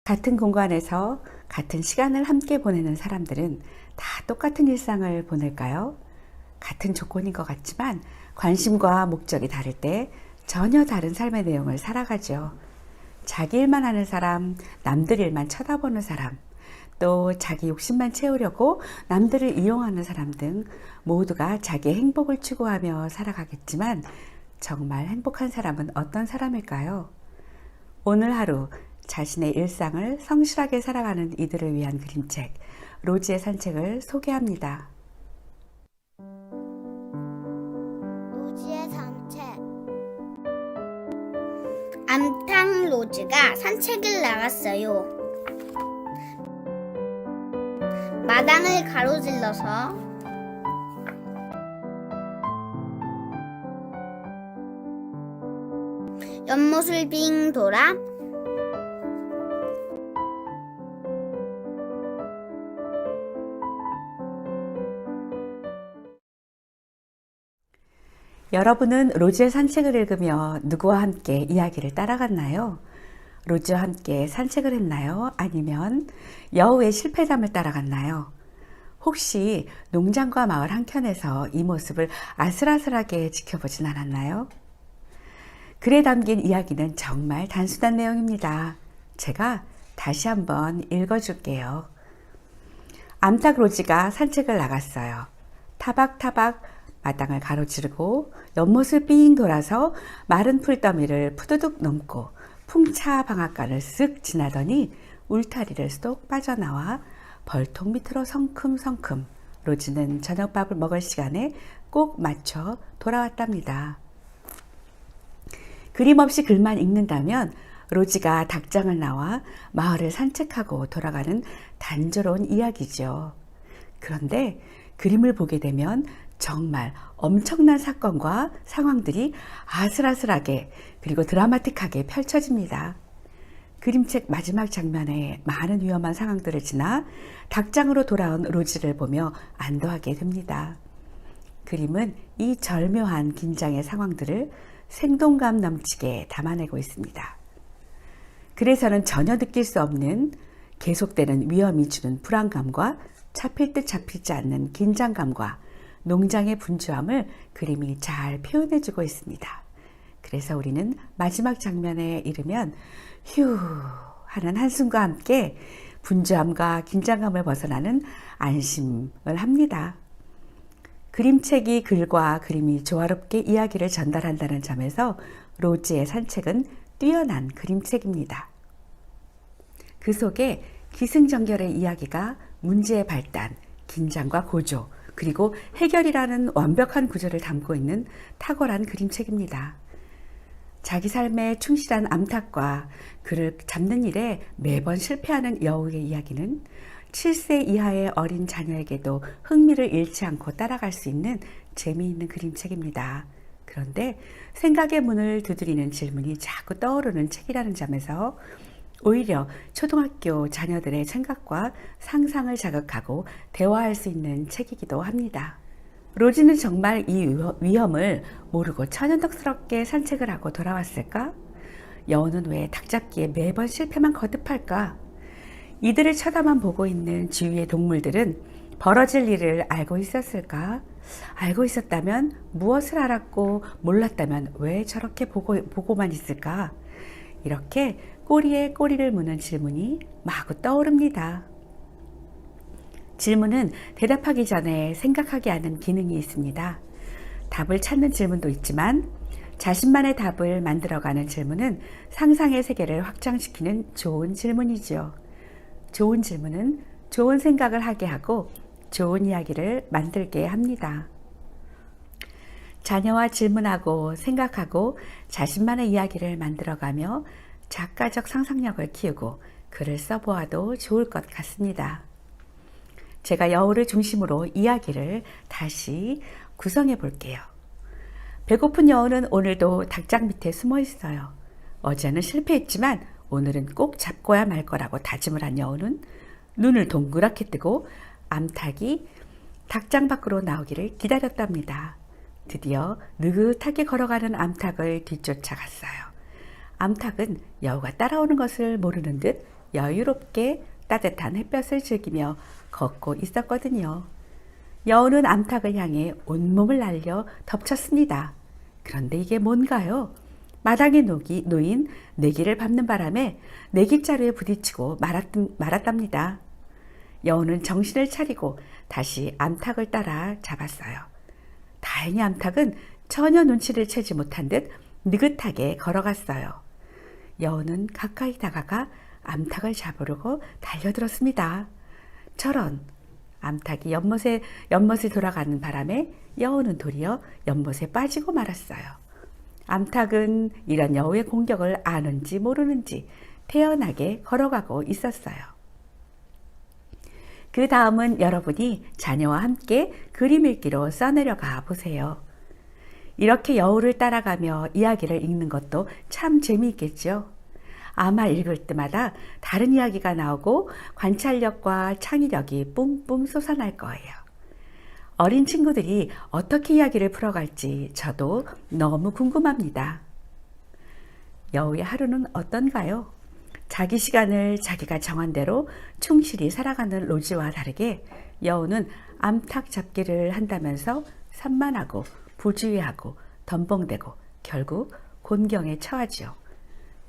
같은 공간에서 같은 시간을 함께 보내는 사람들은 다 똑같은 일상을 보낼까요? 같은 조건인 것 같지만 관심과 목적이 다를 때 전혀 다른 삶의 내용을 살아가죠. 자기 일만 하는 사람, 남들 일만 쳐다보는 사람, 또 자기 욕심만 채우려고 남들을 이용하는 사람 등 모두가 자기의 행복을 추구하며 살아가겠지만 정말 행복한 사람은 어떤 사람일까요? 오늘 하루 자신의 일상을 성실하게 살아가는 이들을 위한 그림책 로지의 산책을 소개합니다. 로지의 산책. 암탉 로즈가 산책을 나갔어요. 마당을 가로질러서 연못을 빙 돌아 여러분은 로지의 산책을 읽으며 누구와 함께 이야기를 따라갔나요? 로지와 함께 산책을 했나요? 아니면 여우의 실패담을 따라갔나요? 혹시 농장과 마을 한켠에서 이 모습을 아슬아슬하게 지켜보진 않았나요? 글에 담긴 이야기는 정말 단순한 내용입니다. 제가 다시 한번 읽어줄게요. 암탉 로지가 산책을 나갔어요. 타박타박 마당을 가로지르고 연못을 삥 돌아서 마른 풀더미를 푸드득 넘고 풍차 방앗간을 쓱 지나더니 울타리를 쏙 빠져나와 벌통 밑으로 성큼성큼 로지는 저녁밥을 먹을 시간에 꼭 맞춰 돌아왔답니다. 그림 없이 글만 읽는다면 로지가 닭장을 나와 마을을 산책하고 돌아가는 단조로운 이야기죠. 그런데 그림을 보게 되면 정말 엄청난 사건과 상황들이 아슬아슬하게 그리고 드라마틱하게 펼쳐집니다. 그림책 마지막 장면에 많은 위험한 상황들을 지나 닭장으로 돌아온 로지를 보며 안도하게 됩니다. 그림은 이 절묘한 긴장의 상황들을 생동감 넘치게 담아내고 있습니다. 글에서는 전혀 느낄 수 없는 계속되는 위험이 주는 불안감과 잡힐 듯 잡히지 않는 긴장감과 농장의 분주함을 그림이 잘 표현해주고 있습니다. 그래서 우리는 마지막 장면에 이르면 휴 하는 한숨과 함께 분주함과 긴장감을 벗어나는 안심을 합니다. 그림책이 글과 그림이 조화롭게 이야기를 전달한다는 점에서 로지의 산책은 뛰어난 그림책입니다. 그 속에 기승전결의 이야기가 문제의 발단, 긴장과 고조, 그리고 해결이라는 완벽한 구조를 담고 있는 탁월한 그림책입니다. 자기 삶에 충실한 암탉과 그를 잡는 일에 매번 실패하는 여우의 이야기는 7세 이하의 어린 자녀에게도 흥미를 잃지 않고 따라갈 수 있는 재미있는 그림책입니다. 그런데 생각의 문을 두드리는 질문이 자꾸 떠오르는 책이라는 점에서 오히려 초등학교 자녀들의 생각과 상상을 자극하고 대화할 수 있는 책이기도 합니다. 로지는 정말 이 위험을 모르고 천연덕스럽게 산책을 하고 돌아왔을까? 여우는 왜 닭잡기에 매번 실패만 거듭할까? 이들을 쳐다만 보고 있는 주위의 동물들은 벌어질 일을 알고 있었을까? 알고 있었다면 무엇을 알았고 몰랐다면 왜 저렇게 보고만 있을까? 이렇게 꼬리에 꼬리를 무는 질문이 마구 떠오릅니다. 질문은 대답하기 전에 생각하게 하는 기능이 있습니다. 답을 찾는 질문도 있지만 자신만의 답을 만들어가는 질문은 상상의 세계를 확장시키는 좋은 질문이죠. 좋은 질문은 좋은 생각을 하게 하고 좋은 이야기를 만들게 합니다. 자녀와 질문하고 생각하고 자신만의 이야기를 만들어가며 작가적 상상력을 키우고 글을 써보아도 좋을 것 같습니다. 제가 여우를 중심으로 이야기를 다시 구성해 볼게요. 배고픈 여우는 오늘도 닭장 밑에 숨어 있어요. 어제는 실패했지만 오늘은 꼭 잡고야 말 거라고 다짐을 한 여우는 눈을 동그랗게 뜨고 암탉이 닭장 밖으로 나오기를 기다렸답니다. 드디어 느긋하게 걸어가는 암탉을 뒤쫓아갔어요. 암탉은 여우가 따라오는 것을 모르는 듯 여유롭게 따뜻한 햇볕을 즐기며 걷고 있었거든요. 여우는 암탉을 향해 온몸을 날려 덮쳤습니다. 그런데 이게 뭔가요? 마당에 놓인 내기를 밟는 바람에 내기자루에 부딪히고 말았답니다. 여우는 정신을 차리고 다시 암탉을 따라 잡았어요. 다행히 암탉은 전혀 눈치를 채지 못한 듯 느긋하게 걸어갔어요. 여우는 가까이 다가가 암탉을 잡으려고 달려들었습니다. 저런, 암탉이 연못에 돌아가는 바람에 여우는 도리어 연못에 빠지고 말았어요. 암탉은 이런 여우의 공격을 아는지 모르는지 태연하게 걸어가고 있었어요. 그 다음은 여러분이 자녀와 함께 그림 읽기로 써내려가 보세요. 이렇게 여우를 따라가며 이야기를 읽는 것도 참 재미있겠죠. 아마 읽을 때마다 다른 이야기가 나오고 관찰력과 창의력이 뿜뿜 솟아날 거예요. 어린 친구들이 어떻게 이야기를 풀어갈지 저도 너무 궁금합니다. 여우의 하루는 어떤가요? 자기 시간을 자기가 정한 대로 충실히 살아가는 로지와 다르게 여우는 암탉 잡기를 한다면서 산만하고 부주의하고 덤벙대고 결국 곤경에 처하지요.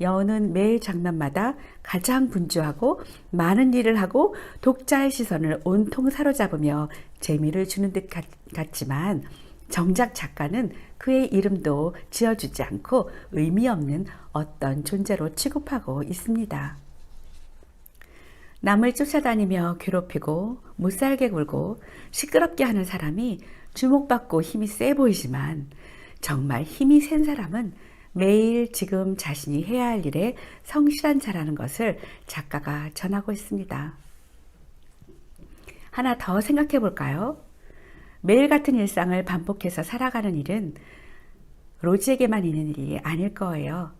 여우는 매 장면마다 가장 분주하고 많은 일을 하고 독자의 시선을 온통 사로잡으며 재미를 주는 듯 같지만 정작 작가는 그의 이름도 지어주지 않고 의미 없는 어떤 존재로 취급하고 있습니다. 남을 쫓아다니며 괴롭히고 못살게 굴고 시끄럽게 하는 사람이 주목받고 힘이 세 보이지만 정말 힘이 센 사람은 매일 지금 자신이 해야 할 일에 성실한 자라는 것을 작가가 전하고 있습니다. 하나 더 생각해 볼까요? 매일 같은 일상을 반복해서 살아가는 일은 로지에게만 있는 일이 아닐 거예요.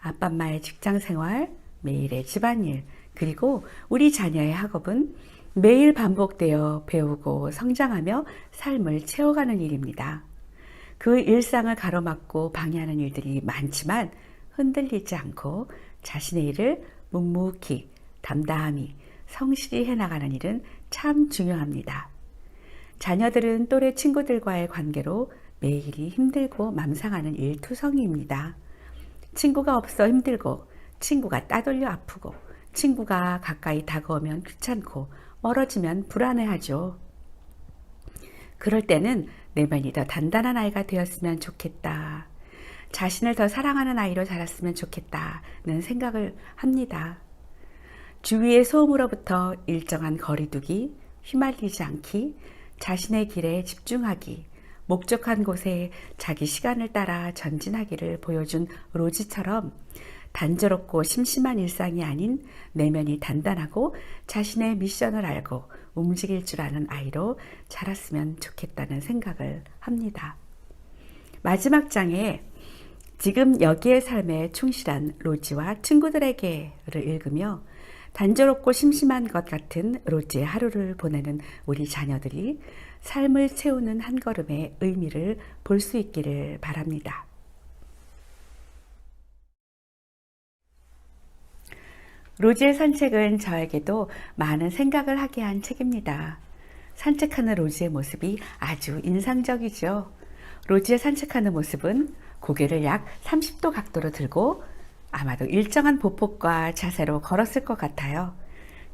아빠 엄마의 직장 생활, 매일의 집안일, 그리고 우리 자녀의 학업은 매일 반복되어 배우고 성장하며 삶을 채워가는 일입니다. 그 일상을 가로막고 방해하는 일들이 많지만 흔들리지 않고 자신의 일을 묵묵히 담담히 성실히 해나가는 일은 참 중요합니다. 자녀들은 또래 친구들과의 관계로 매일이 힘들고 맘상하는 일투성이입니다. 친구가 없어 힘들고 친구가 따돌려 아프고 친구가 가까이 다가오면 귀찮고 멀어지면 불안해하죠. 그럴 때는 내면이 더 단단한 아이가 되었으면 좋겠다. 자신을 더 사랑하는 아이로 자랐으면 좋겠다는 생각을 합니다. 주위의 소음으로부터 일정한 거리두기, 휘말리지 않기, 자신의 길에 집중하기, 목적한 곳에 자기 시간을 따라 전진하기를 보여준 로지처럼 단조롭고 심심한 일상이 아닌 내면이 단단하고 자신의 미션을 알고 움직일 줄 아는 아이로 자랐으면 좋겠다는 생각을 합니다. 마지막 장에 지금 여기의 삶에 충실한 로지와 친구들에게를 읽으며 단조롭고 심심한 것 같은 로지의 하루를 보내는 우리 자녀들이 삶을 채우는 한 걸음의 의미를 볼 수 있기를 바랍니다. 로지의 산책은 저에게도 많은 생각을 하게 한 책입니다. 산책하는 로지의 모습이 아주 인상적이죠. 로지의 산책하는 모습은 고개를 약 30도 각도로 들고 아마도 일정한 보폭과 자세로 걸었을 것 같아요.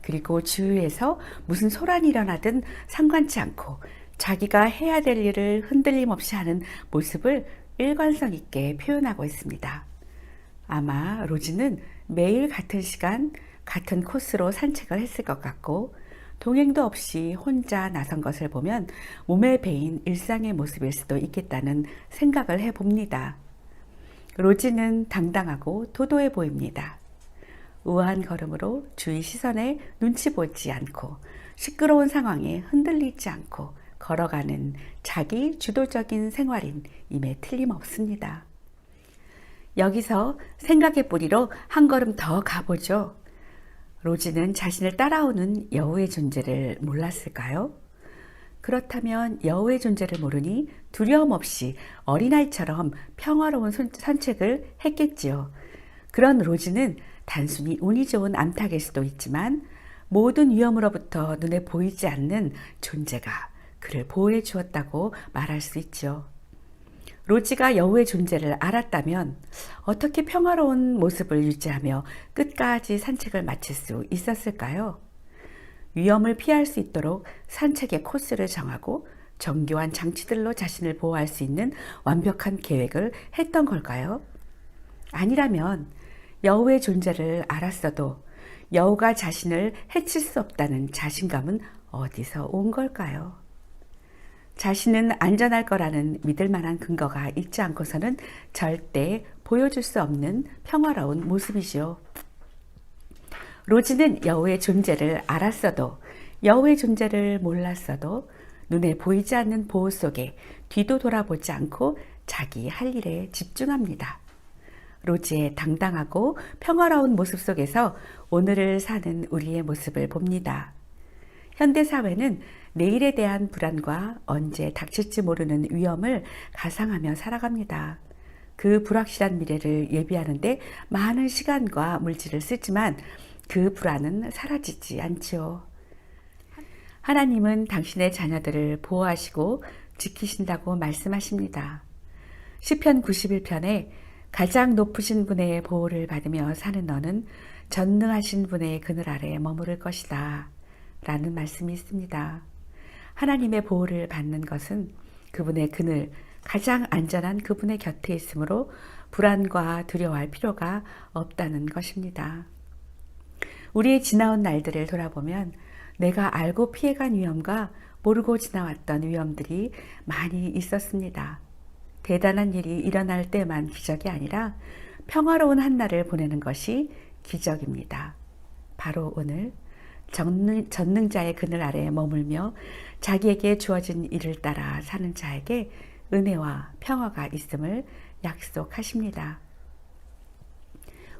그리고 주위에서 무슨 소란이 일어나든 상관치 않고 자기가 해야 될 일을 흔들림 없이 하는 모습을 일관성 있게 표현하고 있습니다. 아마 로지는 매일 같은 시간, 같은 코스로 산책을 했을 것 같고 동행도 없이 혼자 나선 것을 보면 몸에 배인 일상의 모습일 수도 있겠다는 생각을 해봅니다. 로지는 당당하고 도도해 보입니다. 우아한 걸음으로 주위 시선에 눈치 보지 않고 시끄러운 상황에 흔들리지 않고 걸어가는 자기 주도적인 생활인 임에 틀림없습니다. 여기서 생각의 뿌리로 한 걸음 더 가보죠. 로지는 자신을 따라오는 여우의 존재를 몰랐을까요? 그렇다면 여우의 존재를 모르니 두려움 없이 어린아이처럼 평화로운 산책을 했겠지요. 그런 로지는 단순히 운이 좋은 암탉일 수도 있지만 모든 위험으로부터 눈에 보이지 않는 존재가 그를 보호해 주었다고 말할 수 있죠. 로지가 여우의 존재를 알았다면 어떻게 평화로운 모습을 유지하며 끝까지 산책을 마칠 수 있었을까요? 위험을 피할 수 있도록 산책의 코스를 정하고 정교한 장치들로 자신을 보호할 수 있는 완벽한 계획을 했던 걸까요? 아니라면 여우의 존재를 알았어도 여우가 자신을 해칠 수 없다는 자신감은 어디서 온 걸까요? 자신은 안전할 거라는 믿을 만한 근거가 있지 않고서는 절대 보여줄 수 없는 평화로운 모습이죠. 로지는 여우의 존재를 알았어도 여우의 존재를 몰랐어도 눈에 보이지 않는 보호 속에 뒤도 돌아보지 않고 자기 할 일에 집중합니다. 로지의 당당하고 평화로운 모습 속에서 오늘을 사는 우리의 모습을 봅니다. 현대사회는 내일에 대한 불안과 언제 닥칠지 모르는 위험을 가상하며 살아갑니다. 그 불확실한 미래를 예비하는데 많은 시간과 물질을 쓰지만 그 불안은 사라지지 않지요. 하나님은 당신의 자녀들을 보호하시고 지키신다고 말씀하십니다. 시편 91편에 가장 높으신 분의 보호를 받으며 사는 너는 전능하신 분의 그늘 아래 머무를 것이다 라는 말씀이 있습니다. 하나님의 보호를 받는 것은 그분의 그늘, 가장 안전한 그분의 곁에 있으므로 불안과 두려워할 필요가 없다는 것입니다. 우리의 지나온 날들을 돌아보면 내가 알고 피해간 위험과 모르고 지나왔던 위험들이 많이 있었습니다. 대단한 일이 일어날 때만 기적이 아니라 평화로운 한날을 보내는 것이 기적입니다. 바로 오늘 전능자의 그늘 아래에 머물며 자기에게 주어진 일을 따라 사는 자에게 은혜와 평화가 있음을 약속하십니다.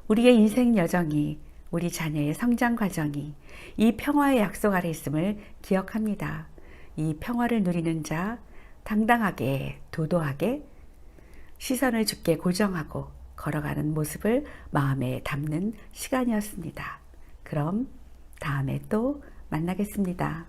우리의 인생 여정이, 우리 자녀의 성장 과정이 이 평화의 약속 아래 있음을 기억합니다. 이 평화를 누리는 자, 당당하게, 도도하게 시선을 주께 고정하고 걸어가는 모습을 마음에 담는 시간이었습니다. 그럼 다음에 또 만나겠습니다.